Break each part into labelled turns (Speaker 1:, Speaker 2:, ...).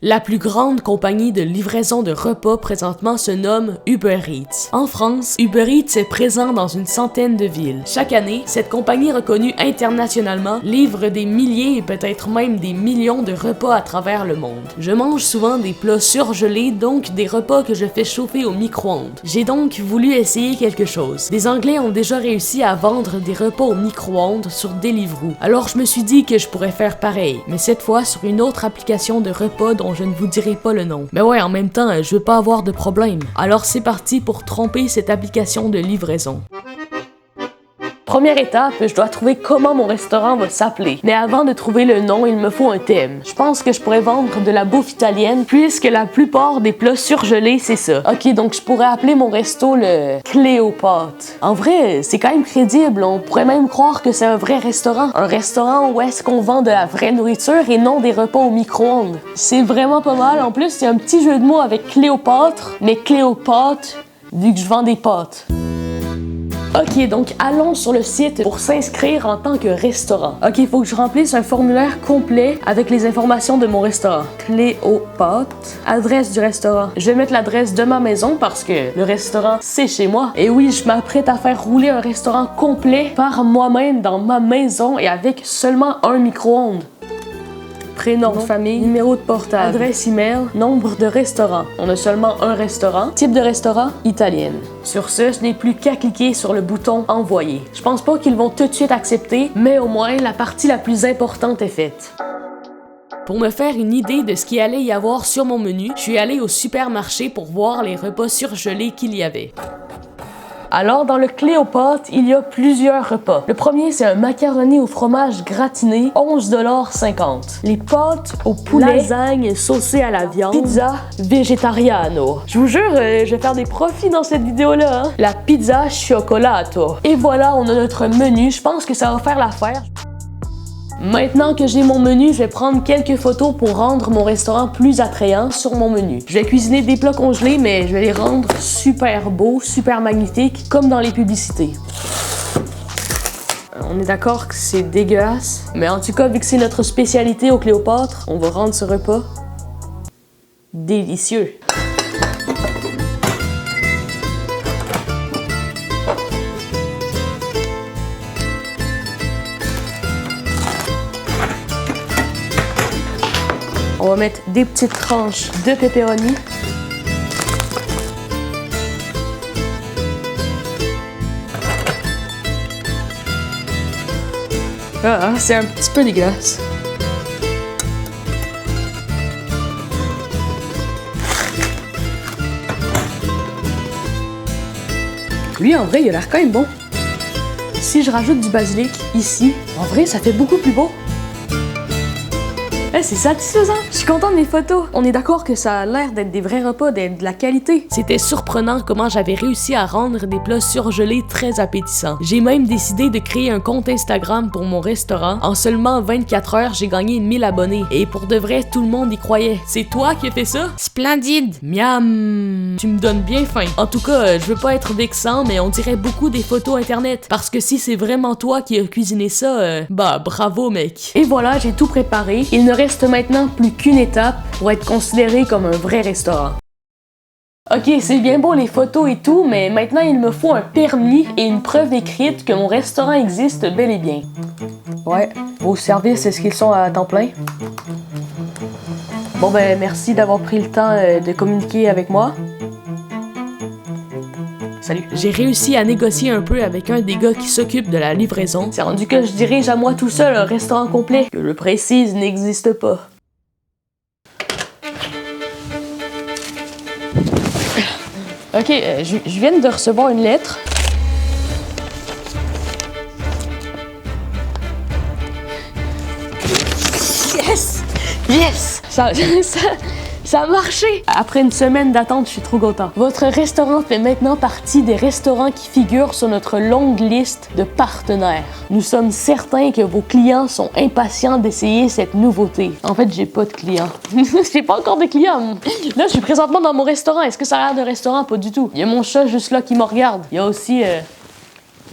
Speaker 1: La plus grande compagnie de livraison de repas présentement se nomme Uber Eats. En France, Uber Eats est présent dans une centaine de villes. Chaque année, cette compagnie reconnue internationalement livre des milliers et peut-être même des millions de repas à travers le monde. Je mange souvent des plats surgelés, donc des repas que je fais chauffer au micro-ondes. J'ai donc voulu essayer quelque chose. Les Anglais ont déjà réussi à vendre des repas au micro-ondes sur Deliveroo. Alors je me suis dit que je pourrais faire pareil, mais cette fois sur une autre application de repas dont je ne vous dirai pas le nom. Mais ouais, en même temps, je veux pas avoir de problème. Alors c'est parti pour tromper cette application de livraison. Première étape, je dois trouver comment mon restaurant va s'appeler. Mais avant de trouver le nom, il me faut un thème. Je pense que je pourrais vendre de la bouffe italienne, puisque la plupart des plats surgelés, c'est ça. Ok, donc je pourrais appeler mon resto le Cléopâtre. En vrai, c'est quand même crédible. On pourrait même croire que c'est un vrai restaurant. Un restaurant où est-ce qu'on vend de la vraie nourriture et non des repas au micro-ondes. C'est vraiment pas mal. En plus, il y a un petit jeu de mots avec Cléopâtre, mais Cléopâtre, vu que je vends des pâtes. Ok, donc allons sur le site pour s'inscrire en tant que restaurant. Ok, il faut que je remplisse un formulaire complet avec les informations de mon restaurant. Cléopâtre, adresse du restaurant. Je vais mettre l'adresse de ma maison parce que le restaurant, c'est chez moi. Et oui, je m'apprête à faire rouler un restaurant complet par moi-même dans ma maison et avec seulement un micro-ondes. Prénom de famille, numéro de portable, adresse email, nombre de restaurants. On a seulement un restaurant. Type de restaurant, italienne. Sur ce, je n'ai plus qu'à cliquer sur le bouton envoyer. Je pense pas qu'ils vont tout de suite accepter, mais au moins la partie la plus importante est faite. Pour me faire une idée de ce qu'il allait y avoir sur mon menu, je suis allé au supermarché pour voir les repas surgelés qu'il y avait. Alors, dans le Cléopâtre, il y a plusieurs repas. Le premier, c'est un macaroni au fromage gratiné, 11,50 $. Les pâtes au poulet, lasagne saucée à la viande, pizza vegetariano. Je vous jure, je vais faire des profits dans cette vidéo-là. Hein? La pizza cioccolato. Et voilà, on a notre menu. Je pense que ça va faire l'affaire. Maintenant que j'ai mon menu, je vais prendre quelques photos pour rendre mon restaurant plus attrayant sur mon menu. Je vais cuisiner des plats congelés, mais je vais les rendre super beaux, super magnifiques, comme dans les publicités. On est d'accord que c'est dégueulasse, mais en tout cas, vu que c'est notre spécialité au Cléopâtre, on va rendre ce repas délicieux. On va mettre des petites tranches de pepperoni. Ah, c'est un petit peu dégueulasse. Lui, en vrai, il a l'air quand même bon. Si je rajoute du basilic ici, en vrai, ça fait beaucoup plus beau. C'est satisfaisant. Je suis contente des photos. On est d'accord que ça a l'air d'être des vrais repas, d'être de la qualité. C'était surprenant comment j'avais réussi à rendre des plats surgelés très appétissants. J'ai même décidé de créer un compte Instagram pour mon restaurant. En seulement 24 heures, j'ai gagné 1000 abonnés. Et pour de vrai, tout le monde y croyait. C'est toi qui as fait ça? Splendide! Miam! Tu me donnes bien faim. En tout cas, je veux pas être vexant, mais on dirait beaucoup des photos internet. Parce que si c'est vraiment toi qui as cuisiné ça, bah bravo mec. Et voilà, j'ai tout préparé. Il ne reste maintenant plus qu'une étape pour être considéré comme un vrai restaurant. Ok, c'est bien beau les photos et tout, mais maintenant il me faut un permis et une preuve écrite que mon restaurant existe bel et bien. Ouais, vos services, est-ce qu'ils sont à temps plein? Bon ben, merci d'avoir pris le temps de communiquer avec moi. Salut. J'ai réussi à négocier un peu avec un des gars qui s'occupe de la livraison. C'est rendu que je dirige à moi tout seul un restaurant complet, que je précise n'existe pas. Ok, je viens de recevoir une lettre. Yes! Yes! Ça a marché! Après une semaine d'attente, je suis trop content. Votre restaurant fait maintenant partie des restaurants qui figurent sur notre longue liste de partenaires. Nous sommes certains que vos clients sont impatients d'essayer cette nouveauté. En fait, j'ai pas de clients. J'ai pas encore de clients. Là, je suis présentement dans mon restaurant. Est-ce que ça a l'air de restaurant? Pas du tout. Il y a mon chat juste là qui me regarde. Il y a aussi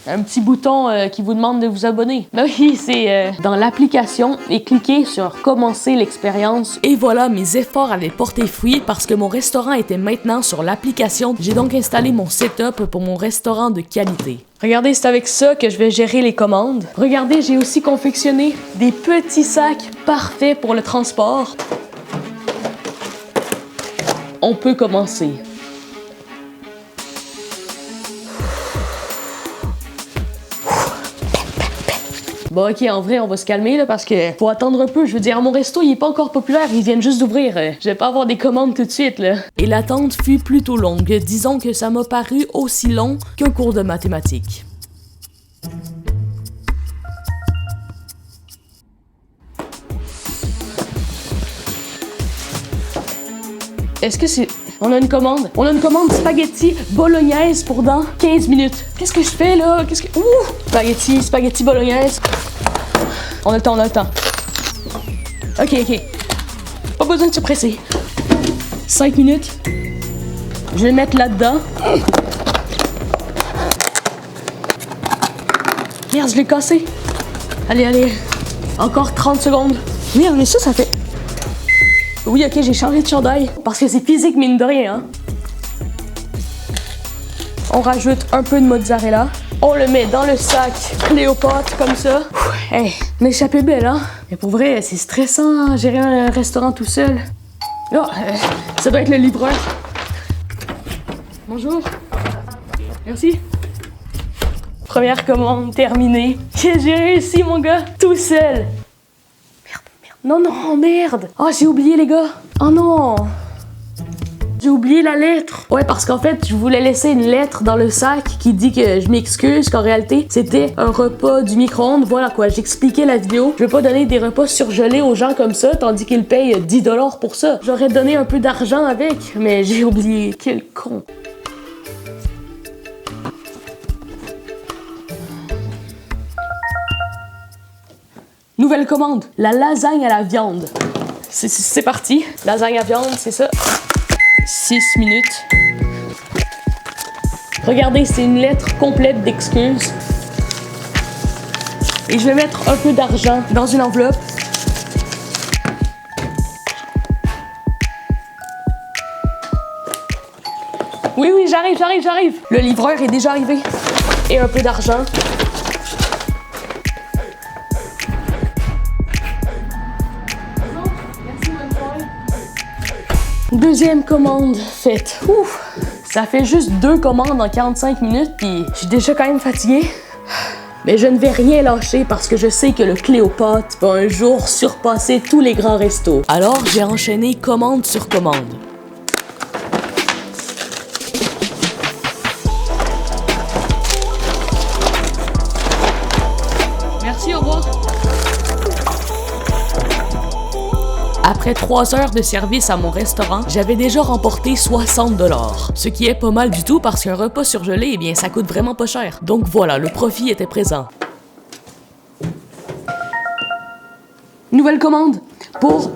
Speaker 1: un petit bouton qui vous demande de vous abonner. Ben oui, c'est dans l'application et cliquez sur commencer l'expérience. Et voilà, mes efforts avaient porté fruit parce que mon restaurant était maintenant sur l'application. J'ai donc installé mon setup pour mon restaurant de qualité. Regardez, c'est avec ça que je vais gérer les commandes. Regardez, j'ai aussi confectionné des petits sacs parfaits pour le transport. On peut commencer. Bon, ok, en vrai, on va se calmer là parce que faut attendre un peu. Je veux dire, mon resto, il est pas encore populaire, ils viennent juste d'ouvrir. Je vais pas avoir des commandes tout de suite là. Et l'attente fut plutôt longue. Disons que ça m'a paru aussi long qu'un cours de mathématiques. Est-ce que c'est... On a une commande. On a une commande spaghetti bolognaise pour dans 15 minutes. Qu'est-ce que je fais là? Qu'est-ce que... Ouh! Spaghetti bolognaise. On a le temps, on a le temps. Ok, ok. Pas besoin de se presser. 5 minutes. Je vais le mettre là-dedans. Merde, je l'ai cassé. Allez, allez. Encore 30 secondes. Merde, mais ça fait... Oui, ok, j'ai changé de chandail. Parce que c'est physique, mine de rien, hein. On rajoute un peu de mozzarella. On le met dans le sac Cléopâtre, comme ça. Hey, l'échappée belle, hein. Mais pour vrai, c'est stressant, hein, gérer un restaurant tout seul. Oh, ça doit être le livreur. Bonjour. Merci. Première commande terminée. J'ai réussi, mon gars, tout seul. Non, non, merde! Oh, j'ai oublié, les gars! Oh non! J'ai oublié la lettre! Ouais, parce qu'en fait, je voulais laisser une lettre dans le sac qui dit que je m'excuse, qu'en réalité, c'était un repas du micro-ondes. Voilà quoi, j'expliquais la vidéo. Je veux pas donner des repas surgelés aux gens comme ça, tandis qu'ils payent 10 $ pour ça. J'aurais donné un peu d'argent avec, mais j'ai oublié. Quel con! Nouvelle commande, la lasagne à la viande. C'est parti. Lasagne à viande, c'est ça. 6 minutes. Regardez, c'est une lettre complète d'excuses. Et je vais mettre un peu d'argent dans une enveloppe. Oui, oui, j'arrive. Le livreur est déjà arrivé. Et un peu d'argent. Deuxième commande faite. Ouf, ça fait juste 2 commandes en 45 minutes, puis je suis déjà quand même fatiguée. Mais je ne vais rien lâcher parce que je sais que le Cléopâtre va un jour surpasser tous les grands restos. Alors j'ai enchaîné commande sur commande. Merci, au revoir. Après 3 heures de service à mon restaurant, j'avais déjà remporté 60 $. Ce qui est pas mal du tout parce qu'un repas surgelé, eh bien, ça coûte vraiment pas cher. Donc voilà, le profit était présent. Nouvelle commande pour...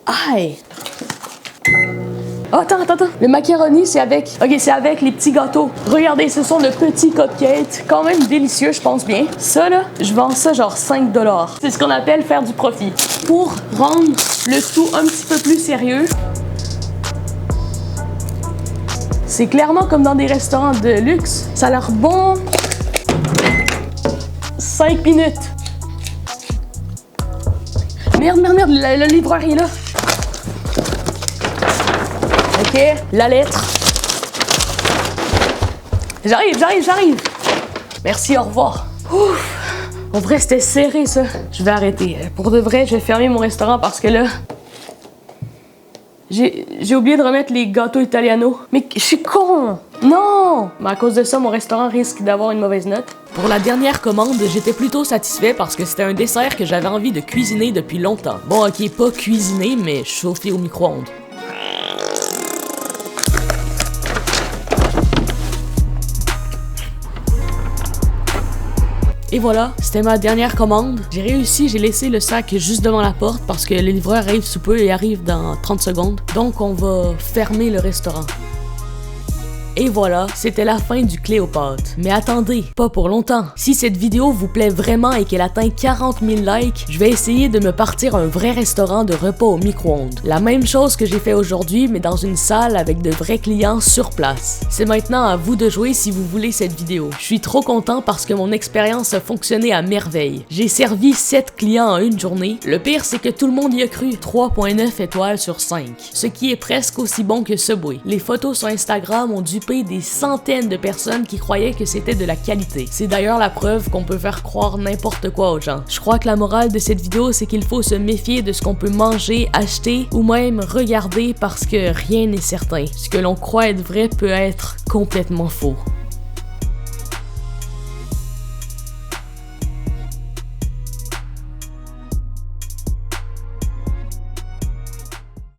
Speaker 1: Aïe! Oh, attends. Le macaroni, c'est avec... Ok, c'est avec les petits gâteaux. Regardez, ce sont de petits cupcakes. Quand même délicieux, je pense bien. Ça, là, je vends ça genre 5 $. C'est ce qu'on appelle faire du profit. Pour rendre le tout un petit peu plus sérieux, c'est clairement comme dans des restaurants de luxe. Ça a l'air bon. 5 minutes. Merde, le livreur est là. Ok, la lettre. J'arrive. Merci, au revoir. Ouf. En vrai, c'était serré, ça. Je vais arrêter. Pour de vrai, je vais fermer mon restaurant parce que là... J'ai oublié de remettre les gâteaux italiano. Mais je suis con! Non! Mais à cause de ça, mon restaurant risque d'avoir une mauvaise note. Pour la dernière commande, j'étais plutôt satisfait parce que c'était un dessert que j'avais envie de cuisiner depuis longtemps. Bon, ok, pas cuisiner, mais chauffer au micro-ondes. Et voilà, c'était ma dernière commande. J'ai réussi, j'ai laissé le sac juste devant la porte parce que le livreur arrive sous peu et arrive dans 30 secondes. Donc on va fermer le restaurant. Et voilà, c'était la fin du Cléopâtre. Mais attendez, pas pour longtemps. Si cette vidéo vous plaît vraiment et qu'elle atteint 40 000 likes, je vais essayer de me partir un vrai restaurant de repas au micro-ondes. La même chose que j'ai fait aujourd'hui, mais dans une salle avec de vrais clients sur place. C'est maintenant à vous de jouer si vous voulez cette vidéo. Je suis trop content parce que mon expérience a fonctionné à merveille. J'ai servi 7 clients en une journée. Le pire, c'est que tout le monde y a cru. 3.9 étoiles sur 5. Ce qui est presque aussi bon que Subway. Les photos sur Instagram ont dupé des centaines de personnes qui croyaient que c'était de la qualité. C'est d'ailleurs la preuve qu'on peut faire croire n'importe quoi aux gens. Je crois que la morale de cette vidéo, c'est qu'il faut se méfier de ce qu'on peut manger, acheter ou même regarder parce que rien n'est certain. Ce que l'on croit être vrai peut être complètement faux.